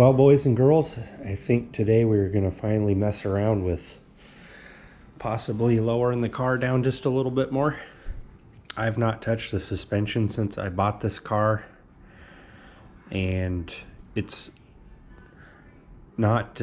Well, boys and girls, I think today we're going to finally mess around with possibly lowering the car down just a little bit more. I've not touched the suspension since I bought this car, and it's not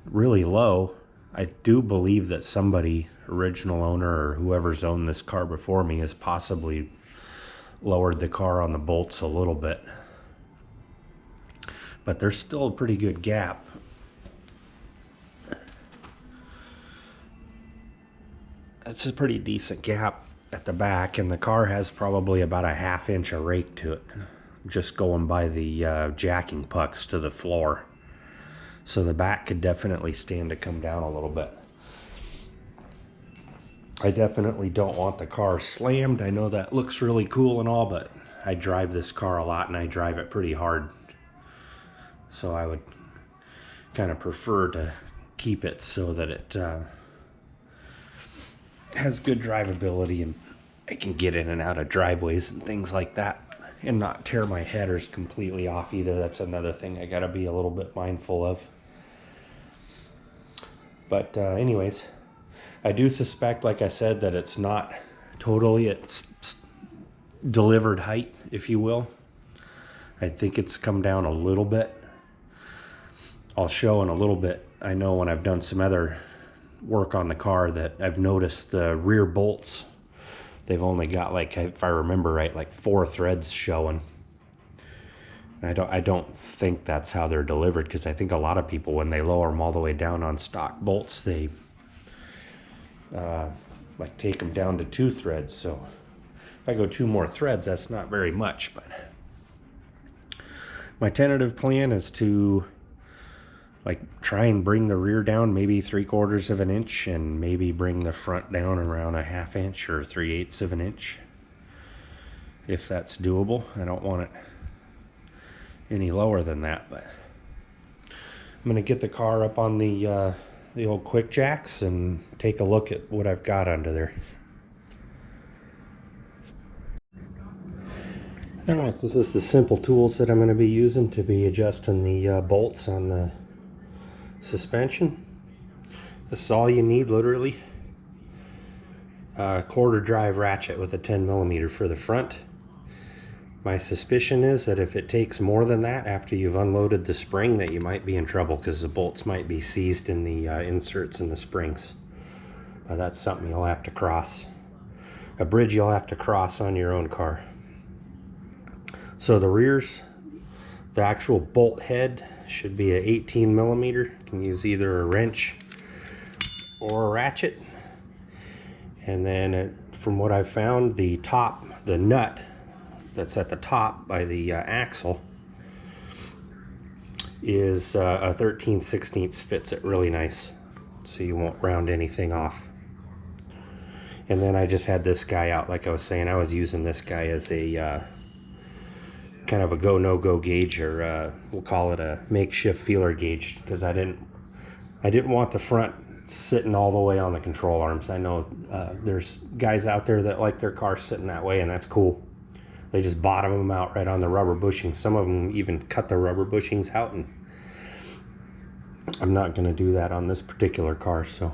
really low. I do believe that somebody, original owner or whoever's owned this car before me, has possibly lowered the car on the bolts a little bit. But there's still a pretty good gap. It's a pretty decent gap at the back, and the car has probably about a ½ inch of rake to it, just going by the jacking pucks to the floor. So the back could definitely stand to come down a little bit. I definitely don't want the car slammed. I know that looks really cool and all, but I drive this car a lot and I drive it pretty hard. So I would kind of prefer to keep it so that it has good drivability and I can get in and out of driveways and things like that and not tear my headers completely off either. That's another thing I got to be a little bit mindful of. But anyways, I do suspect, like I said, that it's not totally at delivered height, if you will. I think it's come down a little bit. I'll show in a little bit. I know when I've done some other work on the car that I've noticed the rear bolts, they've only got, like, if I remember right, like 4 threads showing. I don't think that's how they're delivered, because I think a lot of people, when they lower them all the way down on stock bolts, they like take them down to 2 threads. So if I go 2 more threads, that's not very much. But my tentative plan is to try and bring the rear down maybe 3/4 of an inch, and maybe bring the front down around a ½ inch or 3/8 of an inch, if that's doable. I don't want it any lower than that, but I'm going to get the car up on the old quick jacks and take a look at what I've got under there. All right, this is the simple tools that I'm going to be using to be adjusting the bolts on the suspension. This is all you need, literally. A 1/4 drive ratchet with a 10mm for the front. My suspicion is that if it takes more than that after you've unloaded the spring, that you might be in trouble, because the bolts might be seized in the inserts in the springs. That's something you'll have to cross. A bridge you'll have to cross on your own car. So the rears, the actual bolt head should be a 18mm. You can use either a wrench or a ratchet. And then from what I've found, the top, the nut that's at the top by the axle, is a 13/16 fits it really nice, so you won't round anything off. And then I just had this guy out, like I was saying. I was using this guy as a kind of a go no go gauge, or we'll call it a makeshift feeler gauge, because I didn't want the front sitting all the way on the control arms. I know there's guys out there that like their car sitting that way, and that's cool. They just bottom them out right on the rubber bushings. Some of them even cut the rubber bushings out, and I'm not going to do that on this particular car. So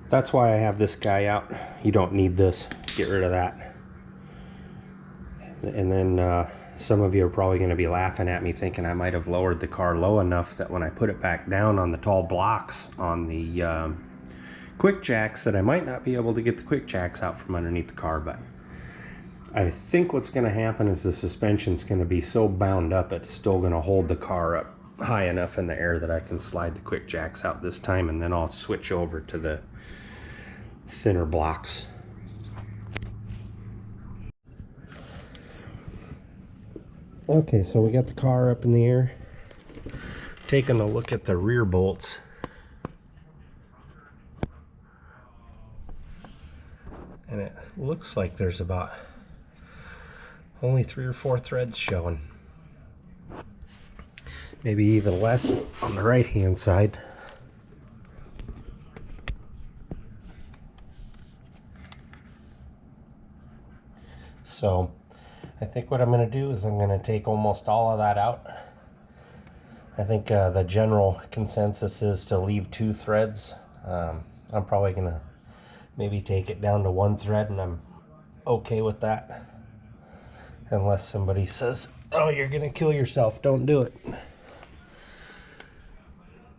that's why I have this guy out. You don't need this. Get rid of that. And then some of you are probably going to be laughing at me, thinking I might have lowered the car low enough that when I put it back down on the tall blocks on the quick jacks, that I might not be able to get the quick jacks out from underneath the car. But I think what's going to happen is the suspension's going to be so bound up, it's still going to hold the car up high enough in the air that I can slide the quick jacks out this time, and then I'll switch over to the thinner blocks. Okay, so we got the car up in the air. Taking a look at the rear bolts. And it looks like there's about only 3 or 4 threads showing. Maybe even less on the right hand side. So I think what I'm going to do is I'm going to take almost all of that out I think the general consensus is to leave 2 threads. I'm probably gonna maybe take it down to 1 thread, and I'm okay with that. Unless somebody says, oh, you're gonna kill yourself, don't do it.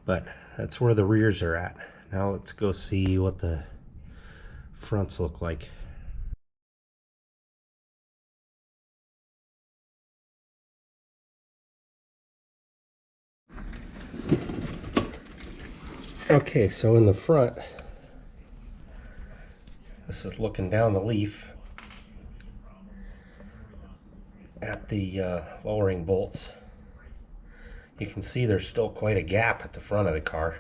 But that's where the rears are at. Now let's go see what the fronts look like. Okay, so in the front, this is looking down the leaf at the lowering bolts. You can see there's still quite a gap at the front of the car.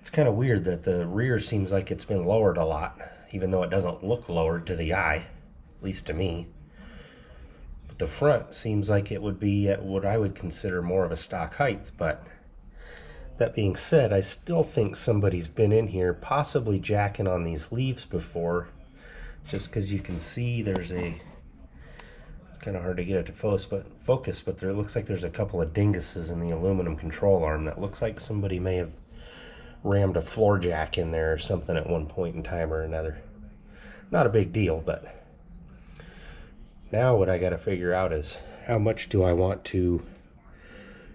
It's kind of weird that the rear seems like it's been lowered a lot, even though it doesn't look lowered to the eye, at least to me. But the front seems like it would be at what I would consider more of a stock height. But that being said, I still think somebody's been in here possibly jacking on these leaves before, just because you can see there's a, it's kind of hard to get it to focus, but there looks like there's a couple of dinguses in the aluminum control arm that looks like somebody may have rammed a floor jack in there or something at one point in time or another. Not a big deal, but now what I got to figure out is how much do I want to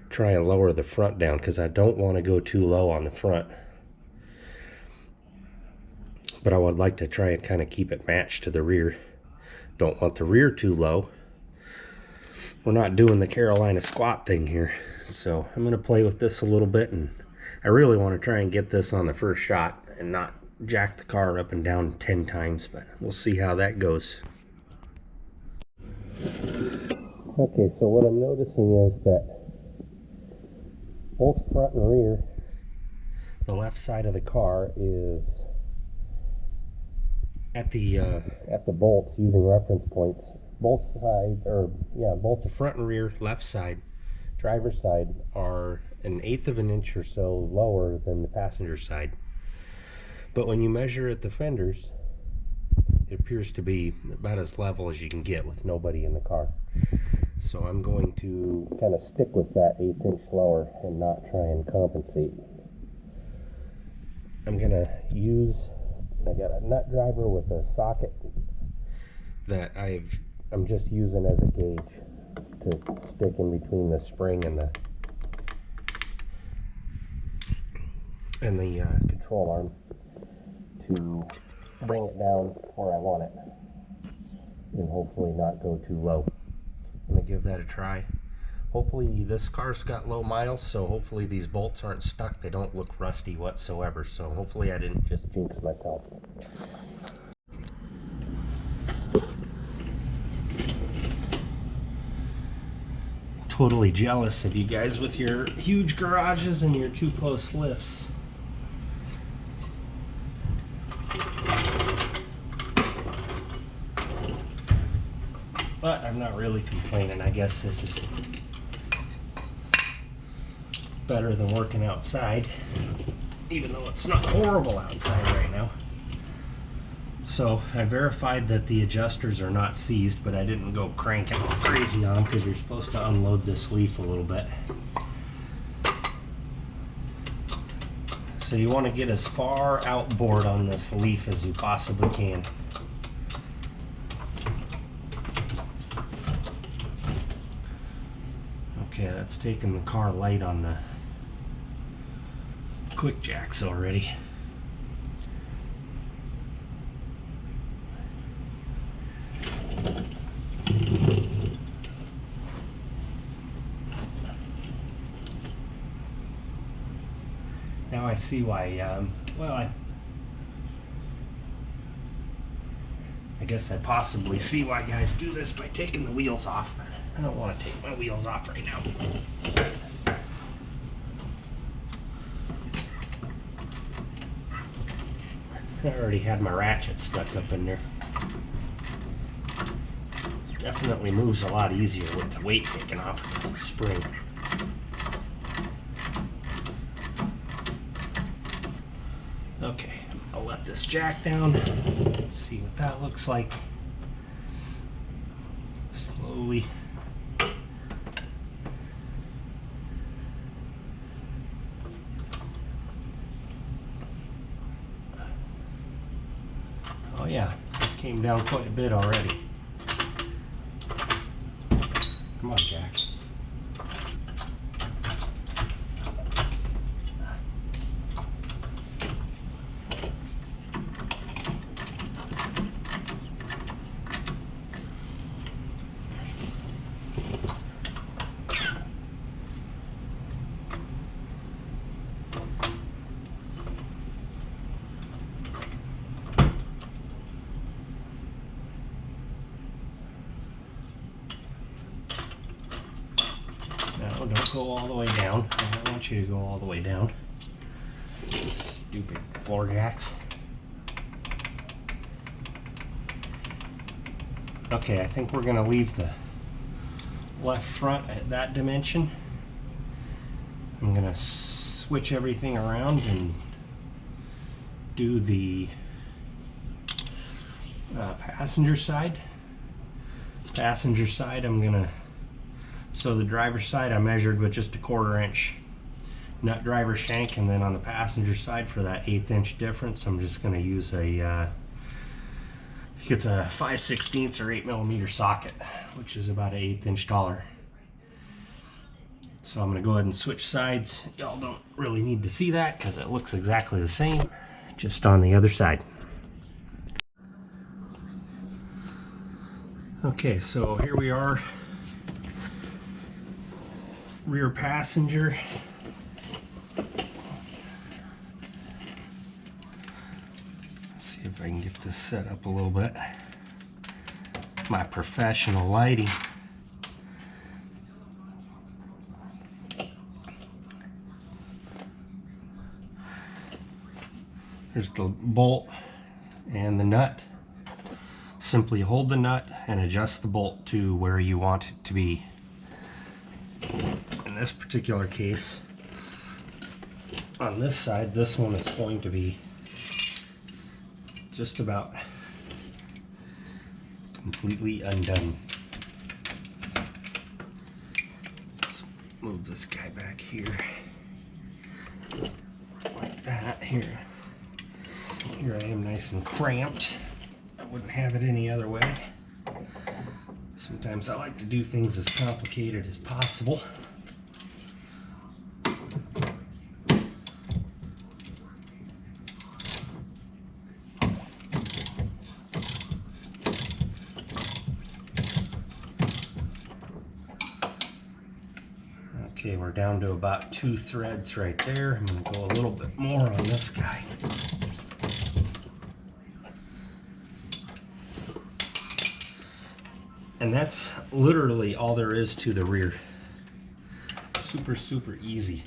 try and lower the front down, because I don't want to go too low on the front, but I would like to try and kind of keep it matched to the rear. Don't want the rear too low. We're not doing the Carolina squat thing here, so I'm going to play with this a little bit, and I really want to try and get this on the first shot and not jack the car up and down 10 times, but we'll see how that goes. Okay, so what I'm noticing is that both front and rear, the left side of the car is at the bolts using reference points. Both sides, or yeah, both the front and rear, left side, driver's side, are 1/8 of an inch or so lower than the passenger side. But when you measure at the fenders, it appears to be about as level as you can get with nobody in the car. So I'm going to kind of stick with that 1/8 inch lower and not try and compensate. I'm gonna use, I got a nut driver with a socket that I'm just using as a gauge to stick in between the spring and the control arm to bring it down where I want it and hopefully not go too low. I'm gonna give that a try. Hopefully this car's got low miles, so hopefully these bolts aren't stuck. They don't look rusty whatsoever, so hopefully I didn't just jinx myself. Totally jealous of you guys with your huge garages and your 2-post lifts. But I'm not really complaining. I guess this is better than working outside, even though it's not horrible outside right now. So I verified that the adjusters are not seized, but I didn't go cranking crazy on them because you're supposed to unload this leaf a little bit. So you want to get as far outboard on this leaf as you possibly can. Okay, that's taking the car light on the quick jacks already. Now I see why, well, I guess I possibly see why guys do this by taking the wheels off, but I don't want to take my wheels off right now. I already had my ratchet stuck up in there. Definitely moves a lot easier with the weight taken off the spring. Okay, I'll let this jack down. Let's see what that looks like. Slowly came down quite a bit already. Come on, Jack. No, don't go all the way down. I don't want you to go all the way down. Stupid floor jacks. Okay, I think we're going to leave the left front at that dimension. I'm going to switch everything around and do the passenger side. Passenger side, I'm going to, so the driver's side I measured with just a 1/4 inch nut driver shank, and then on the passenger side for that 1/8 inch difference, I'm just going to use a, I think it's a 5/16 or 8mm socket, which is about an 1/8 inch taller. So I'm going to go ahead and switch sides. Y'all don't really need to see that because it looks exactly the same, just on the other side. Okay, so here we are. Rear passenger. Let's see if I can get this set up a little bit. My professional lighting. There's the bolt and the nut. Simply hold the nut and adjust the bolt to where you want it to be. In this particular case, on this side, this one is going to be just about completely undone. Let's move this guy back here like that. Here I am nice and cramped. I wouldn't have it any other way. Sometimes I like to do things as complicated as possible. Okay, we're down to about 2 threads right there. I'm going to go a little bit more on this guy. And that's literally all there is to the rear. Super, super easy.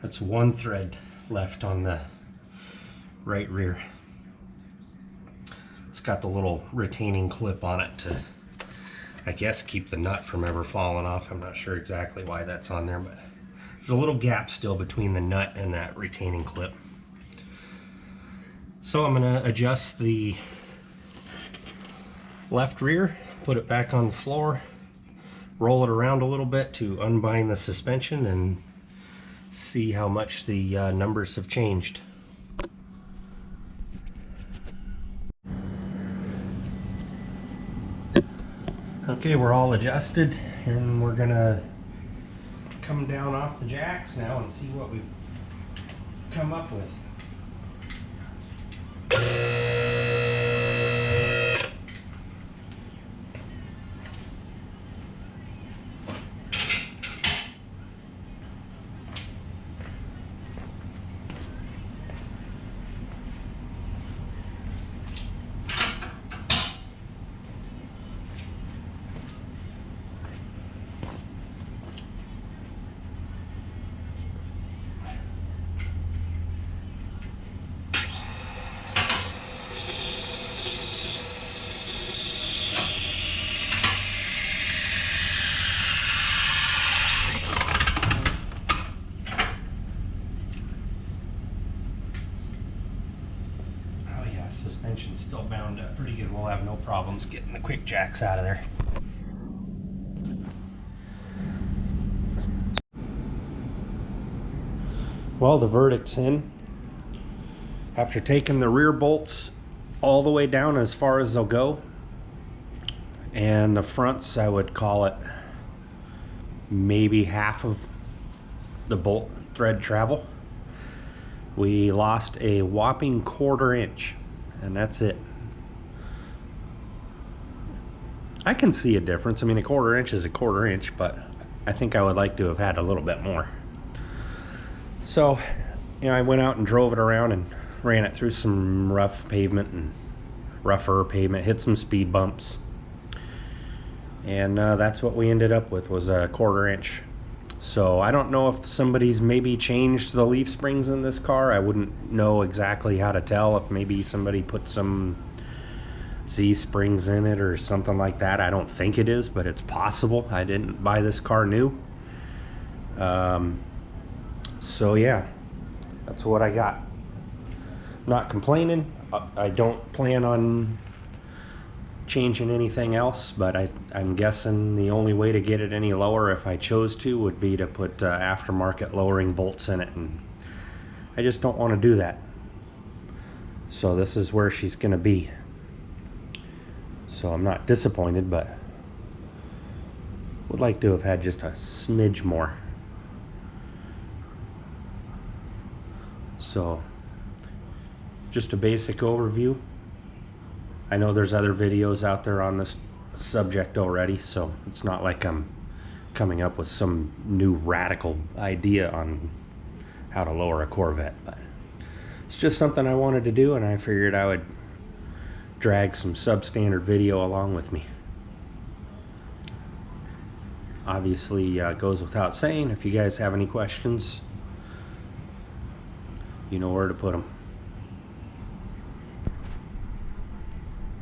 That's 1 thread left on the right rear. It's got the little retaining clip on it to, I guess, keep the nut from ever falling off. I'm not sure exactly why that's on there, but there's a little gap still between the nut and that retaining clip. So I'm going to adjust the left rear, put it back on the floor, roll it around a little bit to unbind the suspension, and see how much the numbers have changed. Okay, we're all adjusted, and we're going to come down off the jacks now and see what we've come up with. Suspension's still bound up pretty good. We'll have no problems getting the quick jacks out of there. Well, the verdict's in. After taking the rear bolts all the way down as far as they'll go, and the fronts, I would call it maybe half of the bolt thread travel, we lost a whopping 1/4 inch, and that's it. I can see a difference. I mean, a 1/4 inch is a 1/4 inch, but I think I would like to have had a little bit more. So, you know, I went out and drove it around and ran it through some rough pavement and rougher pavement, hit some speed bumps. And that's what we ended up with, was a 1/4 inch. So I don't know if somebody's maybe changed the leaf springs in this car. I wouldn't know exactly how to tell if maybe somebody put some Z springs in it or something like that. I don't think it is, but it's possible. I didn't buy this car new. So yeah, that's what I got. Not complaining. I don't plan on changing anything else, but I'm guessing the only way to get it any lower, if I chose to, would be to put aftermarket lowering bolts in it, and I just don't want to do that. So this is where she's gonna be. So I'm not disappointed, but would like to have had just a smidge more. So just a basic overview. I know there's other videos out there on this subject already, so it's not like I'm coming up with some new radical idea on how to lower a Corvette, but it's just something I wanted to do, and I figured I would drag some substandard video along with me. Obviously, goes without saying, if you guys have any questions, you know where to put them.